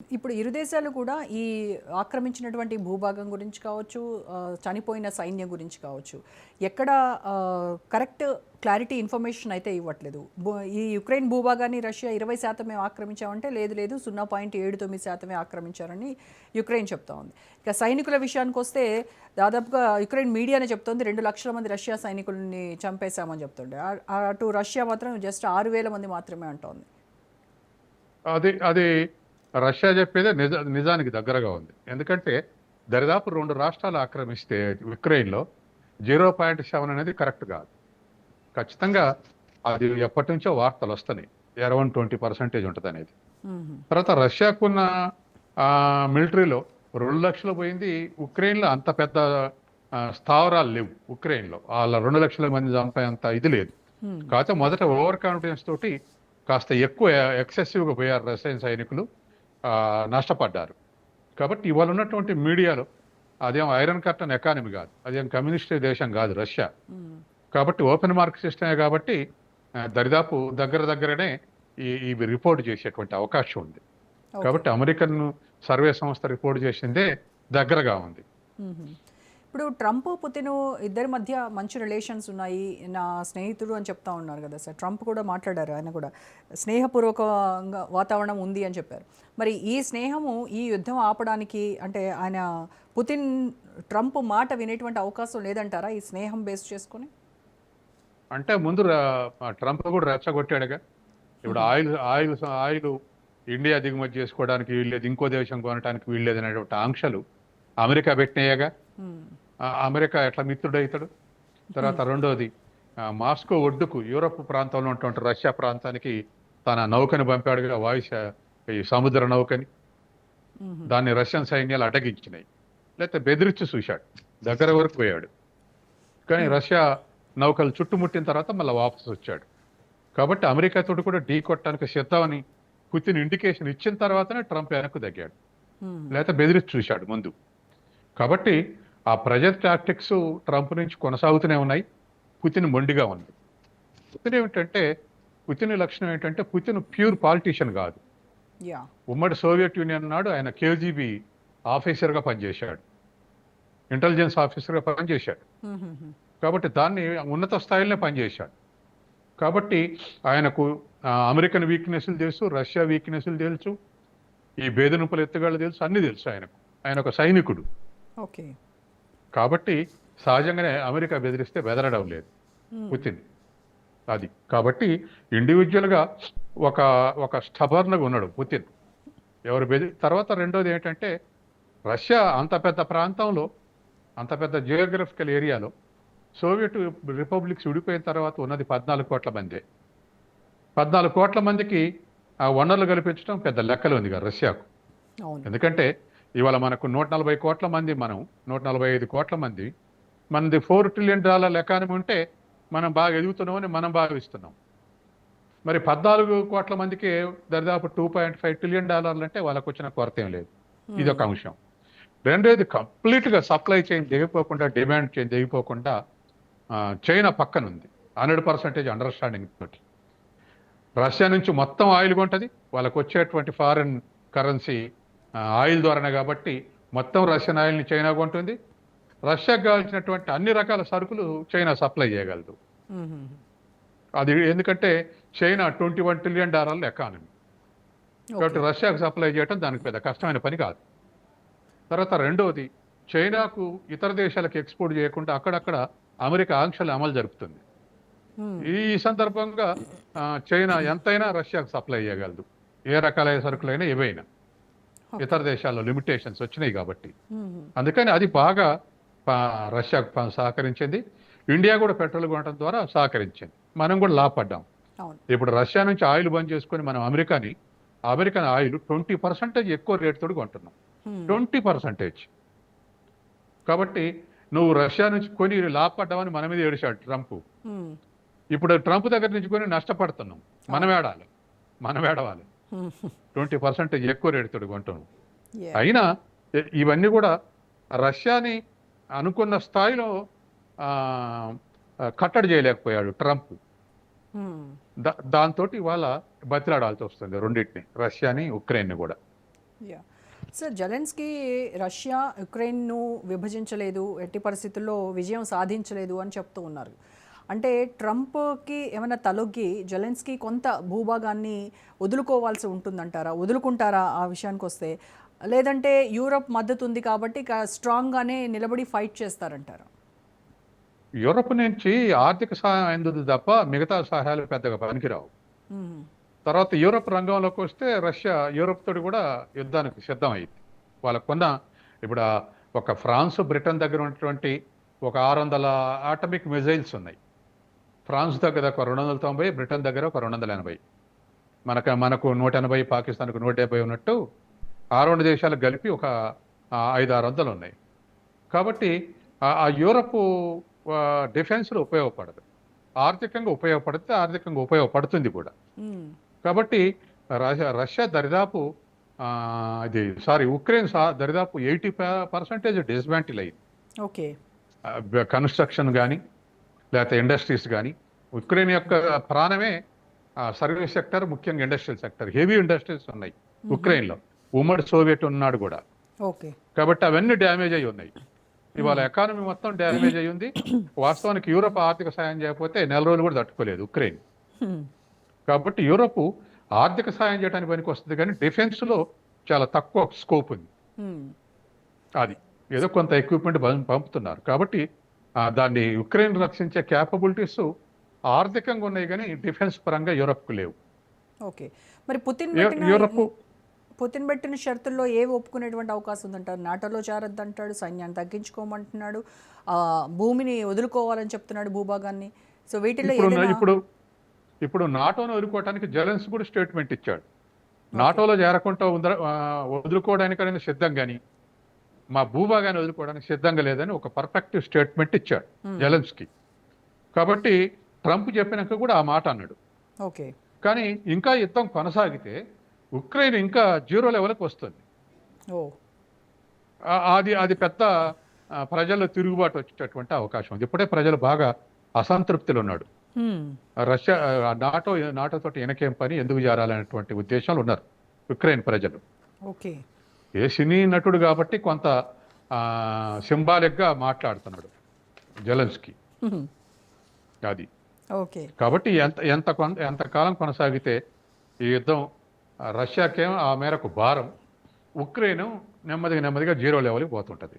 ఇప్పుడు ఇరు దేశాలు కూడా ఈ ఆక్రమించినటువంటి భూభాగం గురించి కావచ్చు, చనిపోయిన సైన్యం గురించి కావచ్చు, ఎక్కడ కరెక్ట్ క్లారిటీ ఇన్ఫర్మేషన్ అయితే ఇవ్వట్లేదు. ఈ యుక్రెయిన్ భూభాగాన్ని రష్యా 20% ఆక్రమించామంటే లేదు లేదు 0.79% ఆక్రమించారని యుక్రెయిన్ చెప్తా ఉంది. ఇక సైనికుల విషయానికి వస్తే దాదాపుగా యుక్రెయిన్ మీడియానే చెప్తోంది 2 లక్షల మంది రష్యా సైనికుల్ని చంపేశామని చెప్తుండే. అటు రష్యా మాత్రం జస్ట్ 6,000 మంది మాత్రమే అంటోంది. అది అది రష్యా చెప్పేదే నిజానికి దగ్గరగా ఉంది. ఎందుకంటే దరిదాపు 2 రాష్ట్రాలు ఆక్రమిస్తే ఉక్రెయిన్లో 0.7 అనేది కరెక్ట్ కాదు. ఖచ్చితంగా అది ఎప్పటి నుంచో వార్తలు వస్తున్నాయి, అరౌండ్ 20% ఉంటుంది అనేది. తర్వాత రష్యాకున్న మిలిటరీలో 2 లక్షలు పోయింది. ఉక్రెయిన్లో అంత పెద్ద స్థావరాలు లేవు. ఉక్రెయిన్లో వాళ్ళ 2 లక్షల మంది చంపేంత ఇది లేదు. కాకపోతే మొదట ఓవర్ కాన్ఫిడెన్స్ తోటి కాస్త ఎక్కువ ఎక్సెసివ్గా పోయారు రష్యన్ సైనికులు, నష్టపడ్డారు. కాబట్టి ఇవాళ ఉన్నటువంటి మీడియాలో అదేం ఐరన్ కర్టన్ ఎకానమీ కాదు, అదేం కమ్యూనిస్ట్ దేశం కాదు రష్యా. కాబట్టి ఓపెన్ మార్క్ సిస్టమే కాబట్టి దరిదాపు దగ్గరనే ఇవి రిపోర్ట్ చేసేటువంటి అవకాశం ఉంది. కాబట్టి అమెరికన్ సర్వే సంస్థ రిపోర్ట్ చేసిందే దగ్గరగా ఉంది. ఇప్పుడు ట్రంప్ పుతిన్ ఇద్దరి మధ్య మంచి రిలేషన్స్ ఉన్నాయి, నా స్నేహితుడు అని చెప్తా ఉన్నారు కదా సార్. ట్రంప్ కూడా మాట్లాడారు, ఆయన కూడా స్నేహపూర్వకంగా వాతావరణం ఉంది అని చెప్పారు. మరి ఈ స్నేహము ఈ యుద్ధం ఆపడానికి అంటే ఆయన పుతిన్ ట్రంప్ మాట వినేటువంటి అవకాశం లేదంటారా ఈ స్నేహం బేస్ చేసుకొని? అంటే ముందు ట్రంప్ కూడా రెచ్చగొట్టాడుగా. ఇప్పుడు ఆయిల్ ఇండియా దిగుమతి చేసుకోవడానికి వీల్లేదు, ఇంకో దేశం కొనడానికి వీల్లేదు అనేటువంటి ఆంక్షలు అమెరికా పెట్టినాయగా. అమెరికా ఎట్లా మిత్రుడవుతాడు? తర్వాత రెండోది, మాస్కో ఒడ్డుకు యూరప్ ప్రాంతంలో ఉన్నటువంటి రష్యా ప్రాంతానికి తన నౌకని పంపాడుగా, ఈ సముద్ర నౌకని. దాన్ని రష్యన్ సైన్యాలు అడ్డగించినాయి, లేకపోతే బెదిరించి చూశాడు, దగ్గర వరకు పోయాడు. కానీ రష్యా నౌకలు చుట్టుముట్టిన తర్వాత మళ్ళీ వాపసు వచ్చాడు. కాబట్టి అమెరికాతో కూడా ఢీ కొట్టడానికి సిద్ధమని పుతిన్ ఇండికేషన్ ఇచ్చిన తర్వాతనే ట్రంప్ వెనక్కు తగ్గాడు, లేకపోతే బెదిరించి చూశాడు ముందు. కాబట్టి ఆ ప్రెజర్ టాక్టిక్స్ ట్రంప్ నుంచి కొనసాగుతూనే ఉన్నాయి. పుతిన్ మొండిగా ఉంది. పుతిన్ లక్షణం ఏంటంటే పుతిన్ ప్యూర్ పాలిటీషియన్ కాదు. ఉమ్మడి సోవియట్ యూనియన్ నాడు ఆయన కేజీబీ ఆఫీసర్గా పనిచేశాడు, ఇంటెలిజెన్స్ ఆఫీసర్గా పనిచేశాడు. కాబట్టి దాన్ని ఉన్నత స్థాయిలోనే పనిచేశాడు. కాబట్టి ఆయనకు అమెరికన్ వీక్నెస్లు తెలుసు, రష్యా వీక్నెస్లు తెలుసు, ఈ బేదనుపుల ఎత్తుగాళ్ళు తెలుసు, అన్ని తెలుసు ఆయనకు. ఆయన ఒక సైనికుడు. కాబట్టి సహజంగానే అమెరికా బెదిరిస్తే బెదరడం లేదు పుతిన్. అది కాబట్టి ఇండివిజువల్గా ఒక స్టబర్న్గా ఉన్నాడు పుతిన్. తర్వాత రెండోది ఏంటంటే రష్యా అంత పెద్ద ప్రాంతంలో, అంత పెద్ద జియోగ్రఫికల్ ఏరియాలో సోవియట్ రిపబ్లిక్స్ విడిపోయిన తర్వాత ఉన్నది 14 కోట్ల మంది. 14 కోట్ల మందికి ఆ వనరులు కల్పించడం పెద్ద లెక్కలు ఉంది కదా రష్యాకు. ఎందుకంటే ఇవాళ మనకు 140 కోట్ల మంది, మనం 145 కోట్ల మంది, మనది $4 ట్రిలియన్ ఎకానమీ ఉంటే మనం బాగా ఎదుగుతున్నామని మనం భావిస్తున్నాం. మరి 14 కోట్ల మందికి దరిదాపు $2.5 ట్రిలియన్ అంటే వాళ్ళకు వచ్చిన కొరత ఏం లేదు. ఇది ఒక అంశం. రెండోది, కంప్లీట్గా సప్లై చైన్ దిగిపోకుండా, డిమాండ్ చైన్ దిగిపోకుండా చైనా పక్కన ఉంది 100% అండర్స్టాండింగ్ తోటి. రష్యా నుంచి మొత్తం ఆయిల్ కొంటది, వాళ్ళకు వచ్చేటువంటి ఫారెన్ కరెన్సీ ఆయిల్ ద్వారానే. కాబట్టి మొత్తం రష్యన్ ఆయిల్ని చైనా కొంటుంది. రష్యాకు కావాల్సినటువంటి అన్ని రకాల సరుకులు చైనా సప్లై చేయగలదు. అది ఎందుకంటే చైనా $21 ట్రిలియన్ ఎకానమీ. కాబట్టి రష్యాకు సప్లై చేయడం దానికి పెద్ద కష్టమైన పని కాదు. తర్వాత రెండోది, చైనాకు ఇతర దేశాలకు ఎక్స్పోర్ట్ చేయకుండా అక్కడక్కడ అమెరికా ఆంక్షలు అమలు జరుపుతుంది. ఈ సందర్భంగా చైనా ఎంతైనా రష్యాకు సప్లై చేయగలదు, ఏ రకాలైన సరుకులైనా ఏవైనా. ఇతర దేశాల్లో లిమిటేషన్స్ వచ్చినాయి కాబట్టి. అందుకని అది బాగా రష్యాకు సహకరించింది. ఇండియా కూడా పెట్రోల్ కొనడం ద్వారా సహకరించింది, మనం కూడా లాభపడ్డాం. ఇప్పుడు రష్యా నుంచి ఆయిల్ బంద్ చేసుకొని మనం అమెరికన్ ఆయిల్ 20% ఎక్కువ రేటుతో కొంటున్నాం, 20%. కాబట్టి నువ్వు రష్యా నుంచి కొని లాభపడ్డామని మన మీద ఏడిశాడు ట్రంప్. ఇప్పుడు ట్రంప్ దగ్గర నుంచి కొని నష్టపడుతున్నాం, మనం ఏడవాలి. 20% ఎక్కువ రేటుతో కొంటున్నాం. అయినా ఇవన్నీ కూడా రష్యాని అనుకున్న స్థాయిలో కట్టడి చేయలేకపోయాడు ట్రంప్. దాంతో ఇవాళ బతిలాడాల్సి వస్తుంది రెండింటిని, రష్యాని ఉక్రెయిన్ని కూడా. సార్ జెలెన్స్కీ రష్యా యుక్రెయిన్ను విభజించలేదు, ఎట్టి పరిస్థితుల్లో విజయం సాధించలేదు అని చెప్తూ ఉన్నారు. అంటే ట్రంప్కి ఏమైనా తలొగ్గి జెలెన్స్కీ కొంత భూభాగాన్ని వదులుకోవాల్సి ఉంటుందంటారా? వదులుకుంటారా ఆ విషయానికి వస్తే? లేదంటే యూరప్ మద్దతు ఉంది కాబట్టి స్ట్రాంగ్గానే నిలబడి ఫైట్ చేస్తారంటారా? యూరప్ నుంచి ఆర్థిక సహాయం అందుతుంది తప్ప మిగతా సహాయాలు పెద్దగా పనికిరావు. మ్మ్. తర్వాత యూరప్ రంగంలోకి వస్తే రష్యా యూరప్ తోటి కూడా యుద్ధానికి సిద్ధం అయింది. వాళ్ళకున్న ఇప్పుడు ఒక ఫ్రాన్స్ బ్రిటన్ దగ్గర ఉన్నటువంటి ఒక 600 ఆటమిక్ మిజైల్స్ ఉన్నాయి. ఫ్రాన్స్ దగ్గర ఒక 290, బ్రిటన్ దగ్గర ఒక 280. మనకు 180, పాకిస్తాన్కు 170 ఉన్నట్టు ఆ రెండు దేశాలకు కలిపి ఒక 500-600 ఉన్నాయి. కాబట్టి ఆ యూరప్ డిఫెన్స్లో ఉపయోగపడదు, ఆర్థికంగా ఉపయోగపడితే ఆర్థికంగా ఉపయోగపడుతుంది కూడా. మ్మ్. కాబట్టి రష్యా దరిదాపు ఉక్రెయిన్ దరిదాపు 80% డిస్మాంటిల్ అయింది. ఓకే. కన్స్ట్రక్షన్ కానీ లేకపోతే ఇండస్ట్రీస్ కానీ. ఉక్రెయిన్ యొక్క ప్రాణమే సర్వీస్ సెక్టర్, ముఖ్యంగా ఇండస్ట్రియల్ సెక్టర్. హెవీ ఇండస్ట్రీస్ ఉన్నాయి ఉక్రెయిన్లో. ఉమ్మడి సోవియట్ ఉన్నాడు కూడా. ఓకే. కాబట్టి అవన్నీ డ్యామేజ్ అయి ఉన్నాయి. ఇవాళ ఎకానమీ మొత్తం డ్యామేజ్ అయి ఉంది. వాస్తవానికి యూరప్ ఆర్థిక సాయం చేయకపోతే నెల రోజులు కూడా తట్టుకోలేదు ఉక్రెయిన్. మ్మ్. కాబట్టి యూరప్ ఆర్థిక సాయం చేయడానికి పనికి వస్తుంది, కానీ డిఫెన్స్లో చాలా తక్కువ స్కోప్ ఉంది. మ్మ్. అది ఏదో కొంత ఎక్విప్మెంట్ పంపుతున్నారు. కాబట్టి దాన్ని ఉక్రెయిన్ రక్షించే క్యాపబిలిటీస్ ఆర్థికంగా ఉన్నాయి, కానీ డిఫెన్స్ పరంగా యూరప్కు లేవు. ఓకే. మరి యూరప్ పుతిన్ పెట్టిన షరతుల్లో ఏవి ఒప్పుకునేటువంటి అవకాశం ఉందంటారు? నాటోలో చేరొద్దంటాడు, సైన్యాన్ని తగ్గించుకోమంటున్నాడు, భూమిని వదులుకోవాలని చెప్తున్నాడు, భూభాగాన్ని. సో వీటిలో ఇప్పుడు నాటోను వదులుకోవడానికి జెలెన్స్ కూడా స్టేట్మెంట్ ఇచ్చాడు. నాటోలో చేరకుండా వదులుకోవడానికైనా సిద్ధం, కానీ మా భూభాగాన్ని వదులుకోవడానికి సిద్ధంగా లేదని ఒక పర్ఫెక్ట్ స్టేట్మెంట్ ఇచ్చాడు జెలెన్స్కి. కాబట్టి ట్రంప్ చెప్పినాక కూడా ఆ మాట అన్నాడు. ఓకే. కానీ ఇంకా యుద్ధం కొనసాగితే ఉక్రెయిన్ ఇంకా 0 లెవెల్కి వస్తుంది. ఓ. అది పెద్ద ప్రజల్లో తిరుగుబాటు వచ్చేటటువంటి అవకాశం ఉంది. ఇప్పుడే ప్రజలు బాగా అసంతృప్తిలో ఉన్నాడు. రష్యా నాటోతో వెనకేం పని, ఎందుకు చేరాలనేటువంటి ఉద్దేశాలు ఉన్నారు ఉక్రెయిన్ ప్రజలు. ఓకే. ఏ సినీ నటుడు కాబట్టి కొంత సింబాలిక్గా మాట్లాడుతున్నాడు జెలెన్స్కీ. అది ఓకే. కాబట్టి ఎంతకాలం కొనసాగితే ఈ యుద్ధం రష్యాకేమో ఆ మేరకు భారం, ఉక్రెయిన్ నెమ్మదిగా 0 లెవెల్కి పోతుంటుంది.